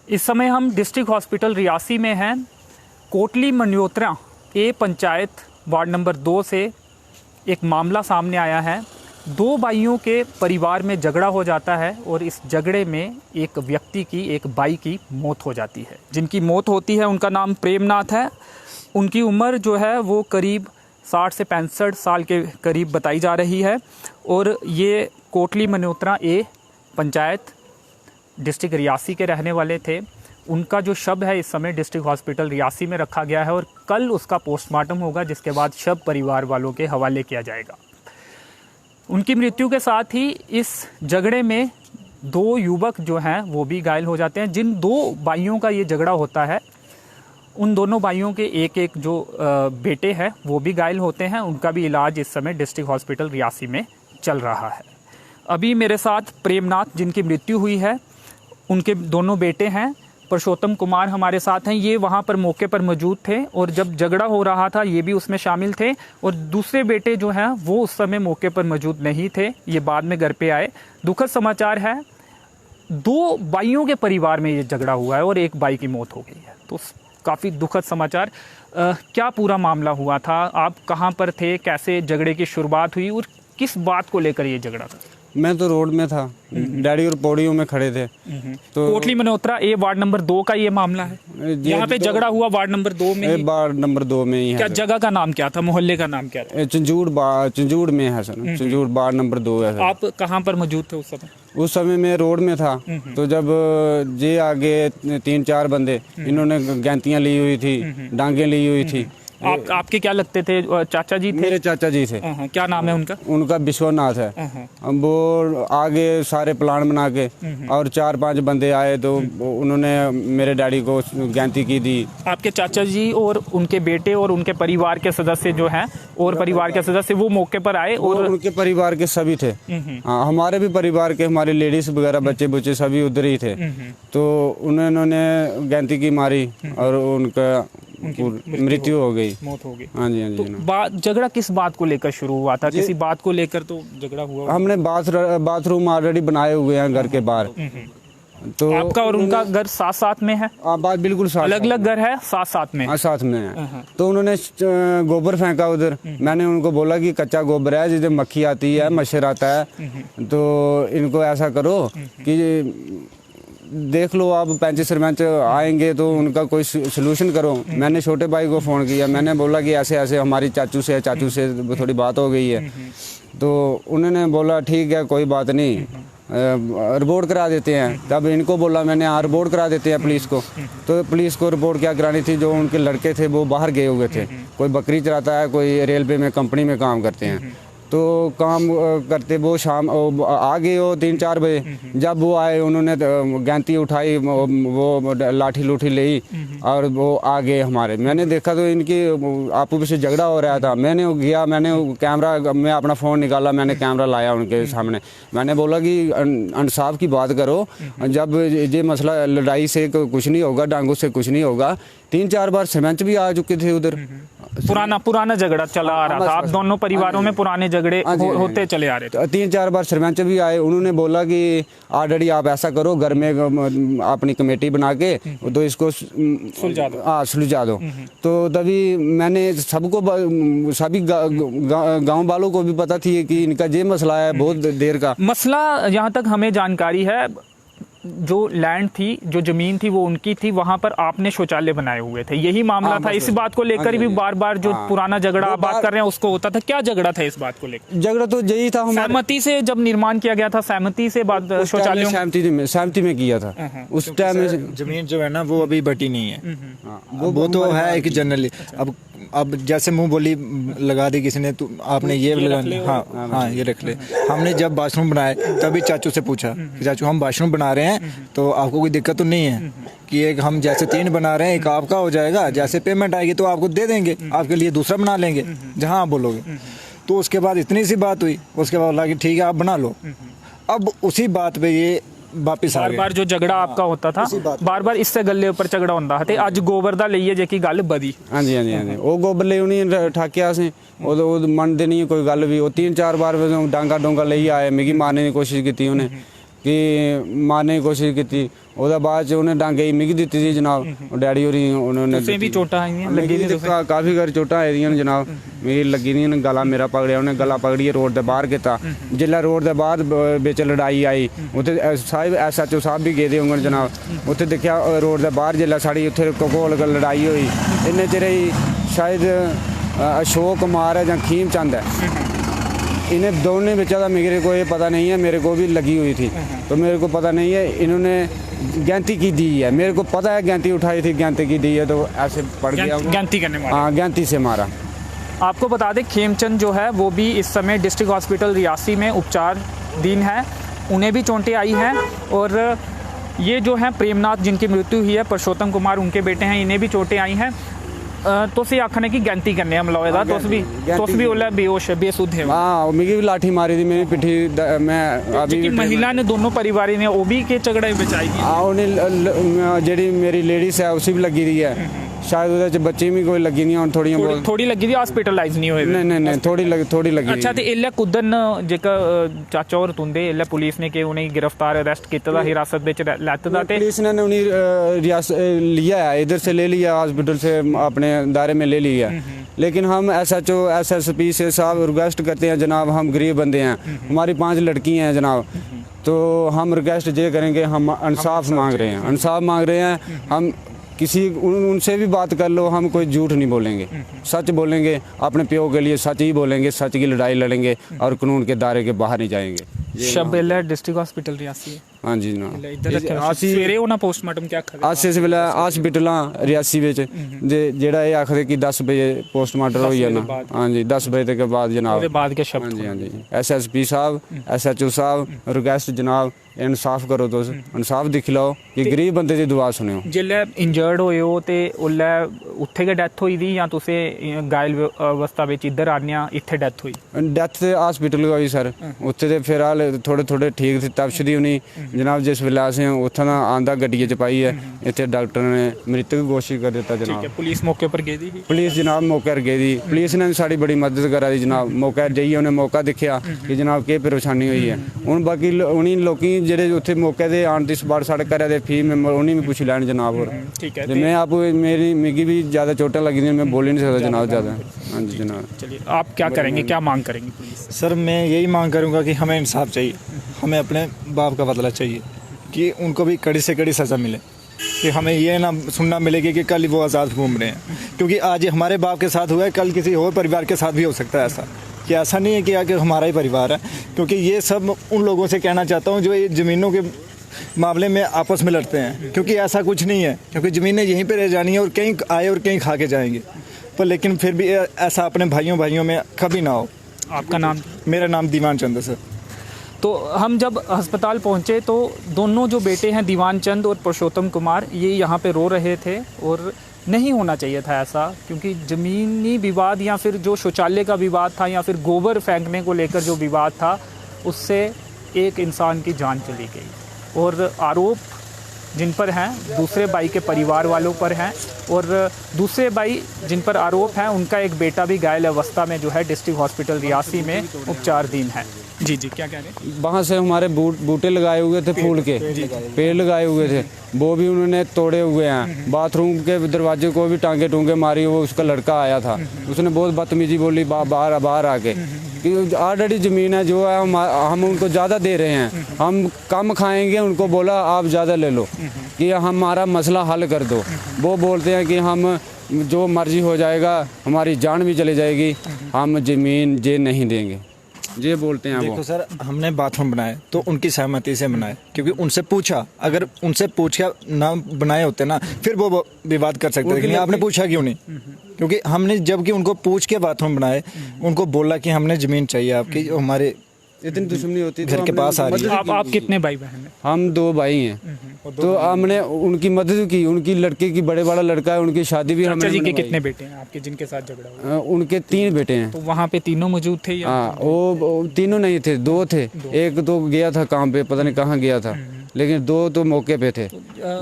इस समय हम डिस्ट्रिक्ट हॉस्पिटल रियासी में हैं। कोटली मनयोत्रा ए पंचायत वार्ड नंबर 2 से एक मामला सामने आया है। दो भाइयों के परिवार में झगड़ा हो जाता है और इस झगड़े में एक व्यक्ति की, एक भाई की मौत हो जाती है। जिनकी मौत होती है उनका नाम प्रेमनाथ है। उनकी उम्र जो है वो करीब 60 से 65 साल के करीब बताई जा रही है और ये कोटली मनयोत्रा ए पंचायत डिस्ट्रिक्ट रियासी के रहने वाले थे। उनका जो शव है इस समय डिस्ट्रिक्ट हॉस्पिटल रियासी में रखा गया है और कल उसका पोस्टमार्टम होगा, जिसके बाद शव परिवार वालों के हवाले किया जाएगा। उनकी मृत्यु के साथ ही इस झगड़े में दो युवक जो हैं वो भी घायल हो जाते हैं। जिन दो भाइयों का ये झगड़ा होता है उन दोनों भाइयों के एक एक जो बेटे हैं वो भी घायल होते हैं। उनका भी इलाज इस समय डिस्ट्रिक्ट हॉस्पिटल रियासी में चल रहा है। अभी मेरे साथ प्रेमनाथ जिनकी मृत्यु हुई है, उनके दोनों बेटे हैं पुरुषोत्तम कुमार हमारे साथ हैं। ये वहाँ पर मौके पर मौजूद थे और जब झगड़ा हो रहा था ये भी उसमें शामिल थे। और दूसरे बेटे जो हैं वो उस समय मौके पर मौजूद नहीं थे, ये बाद में घर पे आए। दुखद समाचार है, दो भाइयों के परिवार में ये झगड़ा हुआ है और एक भाई की मौत हो गई है, तो काफ़ी दुखद समाचार। क्या पूरा मामला हुआ था, आप कहाँ पर थे, कैसे झगड़े की शुरुआत हुई और किस बात को लेकर ये झगड़ा था? मैं तो रोड में था, डैडी और पौड़ियों में खड़े थे। तो कोटली मनयोत्रा ए वार्ड नंबर 2 का ये मामला है। यहाँ पे झगड़ा हुआ वार्ड नंबर 2 में, वार्ड नंबर 2 में ही है। क्या जगह का नाम क्या था, मोहल्ले का नाम क्या था? चंजूड़ में है सर, चंजूड़ वार्ड नंबर 2 है सर। आप कहाँ पर मौजूद थे उस समय? उस समय मैं रोड में था। तो जब ये आगे 3-4 बंदे, इन्होंने गैंतियाँ ली हुई थी, डांगे ली हुई थी। आपके क्या लगते थे, चाचा जी थे? मेरे चाचा जी थे। क्या नाम है उनका? उनका विश्वनाथ है। वो आगे सारे प्लान बना के और 4-5 बंदे आए तो उन्होंने मेरे डैडी को गैंती की दी। आपके चाचा जी और उनके बेटे और उनके परिवार के सदस्य जो हैं और परिवार के सदस्य वो मौके पर आए और उनके परिवार के सभी थे। हाँ, हमारे भी परिवार के, हमारे लेडीज वगैरह बच्चे बुच्चे सभी उधर ही थे। तो उन्होंने गैंती की मारी और उनका मृत्यु हो गई, मौत हो गई। हाँ जी, हाँ जी। तो झगड़ा किस बात को लेकर शुरू हुआ था? किसी बात को लेकर तो झगड़ा हुआ? हमने बाथरूम ऑलरेडी बनाए हुए हैं घर के बाहर। तो आपका और उनका घर साथ साथ में है? बात बिल्कुल साथ, अलग अलग घर है, साथ साथ में? हाँ, साथ में है। तो उन्होंने गोबर फेंका उधर। मैंने उनको बोला कि कच्चा गोबर है, जिससे मक्खी आती है, मच्छर आता है, तो इनको ऐसा करो कि देख लो, आप पंच सरपंच आएंगे तो उनका कोई सलूशन करो। मैंने छोटे भाई को फ़ोन किया, मैंने बोला कि ऐसे ऐसे हमारी चाचू से थोड़ी बात हो गई है। तो उन्होंने बोला ठीक है, कोई बात नहीं, रिपोर्ट करा देते हैं। तब इनको बोला मैंने, हाँ रिपोर्ट करा देते हैं पुलिस को। तो पुलिस को रिपोर्ट क्या करानी थी, जो उनके लड़के थे वो बाहर गए हुए थे। कोई बकरी चराता है, कोई रेलवे में कंपनी में काम करते हैं। तो काम करते वो शाम आ गए हो 3-4 बजे। जब वो आए उन्होंने गैंती उठाई, वो लाठी लूठी ली और वो आ गए हमारे। मैंने देखा तो इनकी आपस में झगड़ा हो रहा था। मैंने गया, मैंने कैमरा में अपना फ़ोन निकाला, मैंने कैमरा लाया उनके सामने। मैंने बोला कि इंसाफ की बात करो, जब ये मसला लड़ाई से कुछ नहीं होगा, डांगों से कुछ नहीं होगा। 3-4 बार सरपंच भी आ चुके थे उधर। पुराना झगड़ा चला आ रहा था, आप दोनों परिवारों में पुराने झगड़े होते चले आ रहे थे। 3-4 बार सरपंच भी आए, उन्होंने बोला कि ऑलरेडी आप ऐसा करो, घर में अपनी कमेटी बना के तो इसको सुलझा दो। तो तभी मैंने सबको, सभी गांव वालों को भी पता थी कि इनका ये मसला है बहुत देर का। मसला जहाँ तक हमें जानकारी है, जो लैंड थी, जो जमीन थी वो उनकी थी, वहां पर आपने शौचालय बनाए हुए थे, यही मामला था। इस बात को लेकर भी बार बार जो पुराना झगड़ा आप बात कर रहे हैं उसको होता था। क्या झगड़ा था इस बात को लेकर? झगड़ा तो यही था, सहमति से जब निर्माण किया गया था, सहमति से बात, शौचालय सहमति में किया था उस टाइम में। जमीन जो है ना वो अभी बटी नहीं है, वो तो है कि जनरली अब जैसे मुंह बोली लगा दी किसी ने, तो आपने ये लगा, हाँ ये रख ले। हमने जब बाथरूम बनाए तभी चाचू से पूछा कि चाचू हम बाथरूम बना रहे हैं तो आपको कोई दिक्कत तो नहीं है कि एक हम जैसे 3 बना रहे हैं, एक आपका हो जाएगा, जैसे पेमेंट आएगी तो आपको दे देंगे, आपके लिए दूसरा बना लेंगे जहां आप बोलोगे। तो उसके बाद इतनी सी बात हुई, उसके बाद बोला कि ठीक है आप बना लो। अब उसी बात पे ये वापिस आ गए। बार जो झगड़ा आपका होता था, बार बार इससे गले ऊपर झगड़ा होता है। आज गोबर दा लईए जेकी गल बदी। हाँ जी, हाँ जी, हाँ जी। वो गोबर ले उन्हीं ठाकिया से, वो मनते नहीं कोई गल भी। वो 3-4 बार डांगा डोंगा ले आए, मिगी मारने की कोशिश की उन्हें, कि मारने की कोशिश की। ਉਹਦਾ ਬਾਅਦ ਚ ਉਹਨੇ ਡਾਂਗੇ ਮਿਗ ਦਿੱਤੀ ਸੀ ਜਨਾਬ ਉਹ ਡੈਡੀ ਹੋਰੀ ਉਹਨਾਂ ਨੇ उसे भी चोटा आई हैं लगी दी तुसें? ਕਾਫੀ ਘਰ ਚੋਟਾਂ ਆਈ ਦੀਆਂ ਨੇ ਜਨਾਬ ਮੇਰੀ ਲੱਗੀ ਦੀਆਂ ਨੇ ਗਲਾ ਮੇਰਾ ਪਕੜਿਆ ਉਹਨੇ ਗਲਾ ਪਕੜੀਏ ਰੋਡ ਦੇ ਬਾਹਰ ਕੀਤਾ ਜਿੱਲਾ ਰੋਡ ਦੇ ਬਾਅਦ ਵਿੱਚ ਲੜਾਈ ਆਈ ਉੱਥੇ ਸਾਹਿਬ SHO ਸਾਹਿਬ ਵੀ ਗਏ ਦੇ ਹੋਣਗੇ ਜਨਾਬ ਉੱਥੇ ਦੇਖਿਆ ਰੋਡ ਦੇ ਬਾਹਰ ਜਿੱਲਾ ਸਾਡੀ ਉੱਥੇ ਕੋਲ ਲੜਾਈ ਹੋਈ ਇੰਨੇ ਚਿਰ ਹੀ ਸ਼ਾਇਦ अशोक कुमार है या खीम चंद है इन्हें दोनों बच्चा का मेरे को ये पता नहीं है मेरे को भी लगी हुई थी तो मेरे को पता नहीं है इन्होंने गैंती की दी है मेरे को पता है गैंती उठाई थी गैंती की दी है तो ऐसे पड़ गया गैंती करने मारा। हाँ गैंती से मारा। आपको बता दें खेमचंद जो है वो भी इस समय डिस्ट्रिक्ट हॉस्पिटल रियासी में उपचाराधीन है उन्हें भी चोटें आई हैं और ये जो है प्रेमनाथ जिनकी मृत्यु हुई है परशोत्तम कुमार उनके बेटे हैं इन्हें भी चोटें आई हैं तुसी आखने की गैंती करने मलोए दा तुस भी ओला बेहोश है बेसुध है। हाँ मिगी भी लाठी मारी थी मेरी पिठी मैं अभी महिला ने दोनों परिवार ने वो भी के झगड़े बचाई हाँ उन्हें जेडी मेरी लेडीज है उसी भी लगी रही है शायद ਉਹਦੇ ਚ ਬੱਚੇ ਵੀ ਕੋਈ ਲੱਗੀ ਨਹੀਂ ਹੁਣ ਥੋੜੀਆਂ ਬਹੁਤ ਥੋੜੀ ਲੱਗੀ ਦੀ ਹਸਪੀਟਲਾਈਜ਼ ਨਹੀਂ ਹੋਏ ਨਹੀਂ ਥੋੜੀ ਲੱਗੀ ਅੱਛਾ ਤੇ ਇਹਲੇ ਕੁਦਨ ਜੇਕਰ ਚਾਚਾ ਔਰ ਤੁੰਦੇ ਇਹਲੇ ਪੁਲਿਸ ਨੇ ਕਿ ਉਹਨੇ ਗ੍ਰਿਫਤਾਰ ਅਰੈਸਟ ਕੀਤਾ ਦਾ ਹਿਰਾਸਤ ਵਿੱਚ ਲੈਤ ਦਾ ਤੇ पुलिस ने उन्हें लिया है इधर से ले लिया हॉस्पिटल से अपने दायरे में ले लिया लेकिन हम SHO SSP से साहब रिक्वेस्ट करते हैं जनाब हम गरीब बंदे हैं हमारी 5 लड़की हैं जनाब तो हम रिक्वेस्ट ये करेंगे हम इंसाफ मांग रहे हैं हम किसी उनसे भी बात कर लो हम कोई झूठ नहीं बोलेंगे सच बोलेंगे अपने प्यो के लिए सच ही बोलेंगे सच की लड़ाई लड़ेंगे और कानून के दायरे के बाहर नहीं जाएंगे। शब डिस्ट्रिक्ट हॉस्पिटल रियासी हाँ जी ना सवेरे होना पोस्टमार्टम क्या आज इस वेले हॉस्पिटल रियासी विच जेड़ा ये आखदे कि 10 बजे पोस्टमार्टम होई जाना हाँ जी 10 बजे के बाद जनाब बाद के शब्द हाँ जी SSP साहब SHO साहब रिक्वेस्ट जनाब इंसाफ करो तुस इंसाफ दिक्खी लाओ कि गरीब बंदे दी दुआ सुनियो जेल्लै इंजर्ड होए हो ते ओल्लै उत्थे गै डेथ होई दी या तुसें घायल अवस्था बिच इधर आनिया इत्थे डेथ होई डेथ ते हॉस्पिटल होई सर उत्थे ते फिर हाल थोड़े ठीक थे तपशदी उनी जनाब जिस वेले असें उत्थां दा आंदा गड्डिये च पाई है इत्थे डॉक्टर ने मृतक घोषित कर दित्ता जनाब पुलिस मौके पर गई थी पुलिस जनाब मौके पर गई थी पुलिस ने साड़ी बड़ी मदद करा दी जनाब मौके पर जाइए उन्हें मौका दिखा कि जनाब केह् परेशानी हुई है हुण बाकी उन्हीं लोकें ਜਿਹੜੇ ਉੱਥੇ ਮੌਕੇ ਤੇ ਆਉਣ ਦੀ ਸਪਾਟ ਸਾਡੇ ਘਰਾਂ ਦੇ ਫੀ ਮੈਂਬਰ ਉਹਨੇ ਵੀ ਪੁੱਛ ਲੈਣ ਜਨਾਬ ਹੋਰ ठीक है मैं आप मेरी भी ज़्यादा चोटें लगी थी मैं बोल ही नहीं सकता जनाब ज़्यादा हाँ जी जनाब। चलिए आप क्या करेंगे क्या मांग करेंगे पुलिस? सर मैं यही मांग करूँगा कि हमें इंसाफ चाहिए हमें अपने बाप का बदला चाहिए कि उनको भी कड़ी से कड़ी सज़ा मिले कि हमें ये ना सुनना मिलेगी कि कल वो आज़ाद घूम रहे हैं क्योंकि आज हमारे बाप के साथ हुआ है कल किसी और परिवार के साथ भी हो सकता है ऐसा कि ऐसा नहीं है कि आगे हमारा ही परिवार है क्योंकि ये सब उन लोगों से कहना चाहता हूँ जो ये ज़मीनों के मामले में आपस में लड़ते हैं क्योंकि ऐसा कुछ नहीं है क्योंकि ज़मीनें यहीं पर रह जानी है और कहीं आए और कहीं खा के जाएंगे पर लेकिन फिर भी ऐसा अपने भाइयों में कभी ना हो। आपका नाम? मेरा नाम दीवान चंद है सर। तो हम जब अस्पताल पहुंचे तो दोनों जो बेटे हैं दीवान चंद और पुरुषोत्तम कुमार ये यहाँ पे रो रहे थे और नहीं होना चाहिए था ऐसा क्योंकि ज़मीनी विवाद या फिर जो शौचालय का विवाद था या फिर गोबर फेंकने को लेकर जो विवाद था उससे एक इंसान की जान चली गई और आरोप जिन पर हैं दूसरे भाई के परिवार वालों पर हैं और दूसरे भाई जिन पर आरोप हैं उनका एक बेटा भी घायल अवस्था में जो है डिस्ट्रिक्ट हॉस्पिटल रियासी में उपचाराधीन है। जी क्या कह रहे हैं? वहाँ से हमारे बूटे लगाए हुए थे फूल के पेड़ लगाए हुए थे वो भी उन्होंने तोड़े हुए हैं बाथरूम के दरवाजे को भी टांगे टूंगे मारी वो उसका लड़का आया था उसने बहुत बदतमीजी बोली बाहर आके कि ऑलरेडी ज़मीन है जो है हम उनको ज़्यादा दे रहे हैं हम कम खाएंगे उनको बोला आप ज़्यादा ले लो कि हमारा मसला हल कर दो वो बोलते हैं कि हम जो मर्जी हो जाएगा हमारी जान भी चली जाएगी हम ज़मीन ये नहीं देंगे ये बोलते हैं। देखो सर हमने बाथरूम बनाए तो उनकी सहमति से बनाए क्योंकि उनसे पूछा अगर उनसे पूछा ना बनाए होते ना फिर वो विवाद कर सकते थे लेकिन आपने पूछा क्यों नहीं क्योंकि हमने जबकि उनको पूछ के बाथरूम बनाए उनको बोला कि हमने ज़मीन चाहिए आपकी हमारे इतनी दुश्मनी होती घर के पास आ रही है। आप कितने भाई बहन हैं? हम 2 भाई हैं तो हमने उनकी मदद की उनकी लड़के की बड़े वाला लड़का है उनकी शादी भी हमने जी के कितने बेटे हैं आपके जिनके साथ झगड़ा हुआ? उनके 3 बेटे हैं। तो वहाँ पे तीनों मौजूद थे या? हाँ वो तीनों नहीं थे 2 थे एक तो गया था काम पे पता नहीं कहाँ गया था लेकिन 2 तो मौके पे थे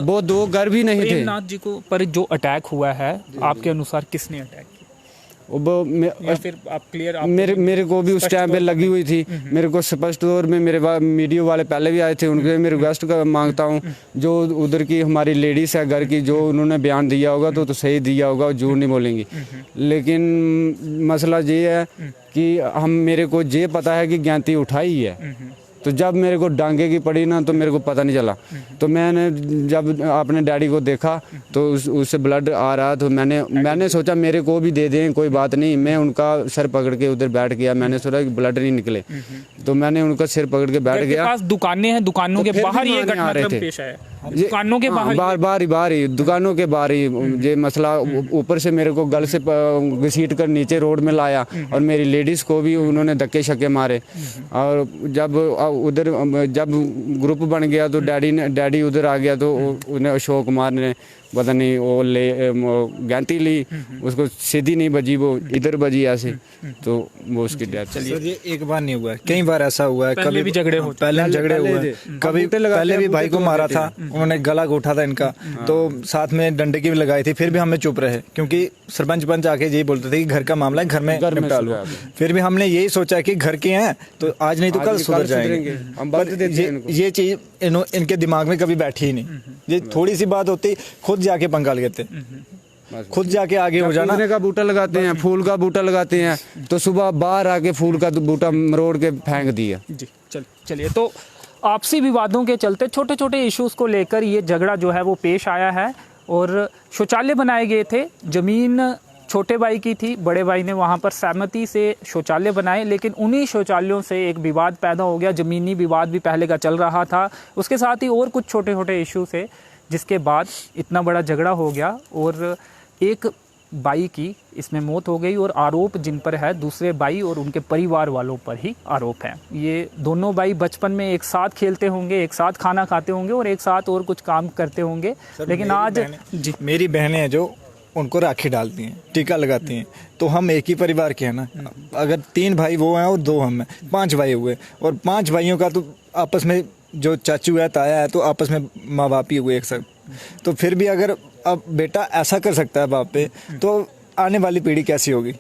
वो 2 घर भी नहीं थे। प्रेमनाथ जी को पर जो अटैक हुआ है आपके अनुसार किसने अटैक किया? या फिर आप क्लियर मेरे को भी उस टाइम पे लगी हुई थी। मेरे को स्पष्ट तौर में मेरे मीडिया वाले पहले भी आए थे, उनके मैं रिक्वेस्ट मांगता हूँ, जो उधर की हमारी लेडीज़ है घर की, जो उन्होंने बयान दिया होगा तो सही दिया होगा, झूठ नहीं बोलेंगी। लेकिन मसला ये है कि मेरे को ये पता है कि ज्ञानती उठाई है, तो जब मेरे को डांगे की पड़ी ना तो मेरे को पता नहीं चला। तो मैंने जब अपने डैडी को देखा तो उससे ब्लड आ रहा, तो मैंने सोचा मेरे को भी दे दें, कोई बात नहीं। मैं उनका सर पकड़ के उधर बैठ गया, मैंने सोचा कि ब्लड नहीं निकले, तो मैंने उनका सिर पकड़ के बैठ गया। पास दुकानें हैं, दुकानों के बाहर ये घटनाक्रम पेश आया, दुकानों के बाहर ही दुकानों के बाहर ही ये मसला। ऊपर से मेरे को गल से घसीट कर नीचे रोड में लाया, और मेरी लेडीज़ को भी उन्होंने धक्के शक्के मारे। और जब उधर जब ग्रुप बन गया तो डैडी उधर आ गया, तो उन्हें अशोक कुमार ने पता नहीं वो गैंती ली, उसको सीधी नहीं बजी, वो इधर बजी ऐसे, तो वो उसकी डेथ। चलिए, ये एक बार नहीं हुआ है, कई बार ऐसा हुआ है। कभी भी झगड़े हुए, पहले हुए, कभी पहले भी भाई को मारा था, उन्होंने गला घोटा था इनका, तो साथ में डंडे की भी लगाई थी, फिर भी हमें चुप रहे, क्योंकि सरपंच पंच आके यही बोलते थे कि घर का मामला है, घर में निपटा लो। फिर भी हमने यही सोचा कि घर के हैं तो आज नहीं तो कल सुधर जाएंगे। ये चीज इनके दिमाग में कभी बैठी ही नहीं। ये थोड़ी सी बात होती खुद जाके पंगा लेते, खुद जाके आगे हो जाना। पुदीने का बूटा लगाते हैं, फूल का बूटा लगाते हैं, तो सुबह बाहर आके फूल का बूटा मरोड़ के फेंक दिया। जी चलिए, तो आपसी विवादों के चलते छोटे छोटे इश्यूज को लेकर ये झगड़ा जो है वो पेश आया है। और शौचालय बनाए गए थे, ज़मीन छोटे भाई की थी, बड़े भाई ने वहाँ पर सहमति से शौचालय बनाए, लेकिन उन्हीं शौचालयों से एक विवाद पैदा हो गया। ज़मीनी विवाद भी पहले का चल रहा था, उसके साथ ही और कुछ छोटे छोटे इश्यू से, जिसके बाद इतना बड़ा झगड़ा हो गया और एक भाई की इसमें मौत हो गई। और आरोप जिन पर है दूसरे भाई और उनके परिवार वालों पर ही आरोप है। ये दोनों भाई बचपन में एक साथ खेलते होंगे, एक साथ खाना खाते होंगे और एक साथ और कुछ काम करते होंगे, लेकिन आज जी मेरी बहनें हैं जो उनको राखी डालती हैं, टीका लगाती हैं, तो हम एक ही परिवार के हैं ना। अगर 3 भाई वो हैं और 2 हम हैं, 5 भाई हुए, और 5 भाइयों का तो आपस में जो चाचू है, ताया है, तो आपस में माँ बाप ही हुए एक साथ। तो फिर भी अगर अब बेटा ऐसा कर सकता है बाप पे, तो आने वाली पीढ़ी कैसी होगी।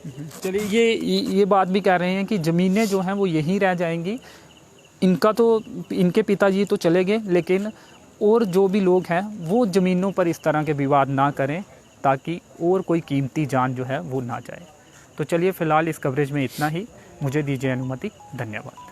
चलिए, ये बात भी कह रहे हैं कि ज़मीनें जो हैं वो यहीं रह जाएंगी। इनका तो, इनके पिताजी तो चले गए, लेकिन और जो भी लोग हैं वो ज़मीनों पर इस तरह के विवाद ना करें, ताकि और कोई कीमती जान जो है वो ना जाए। तो चलिए, फ़िलहाल इस कवरेज में इतना ही। मुझे दीजिए अनुमति। धन्यवाद।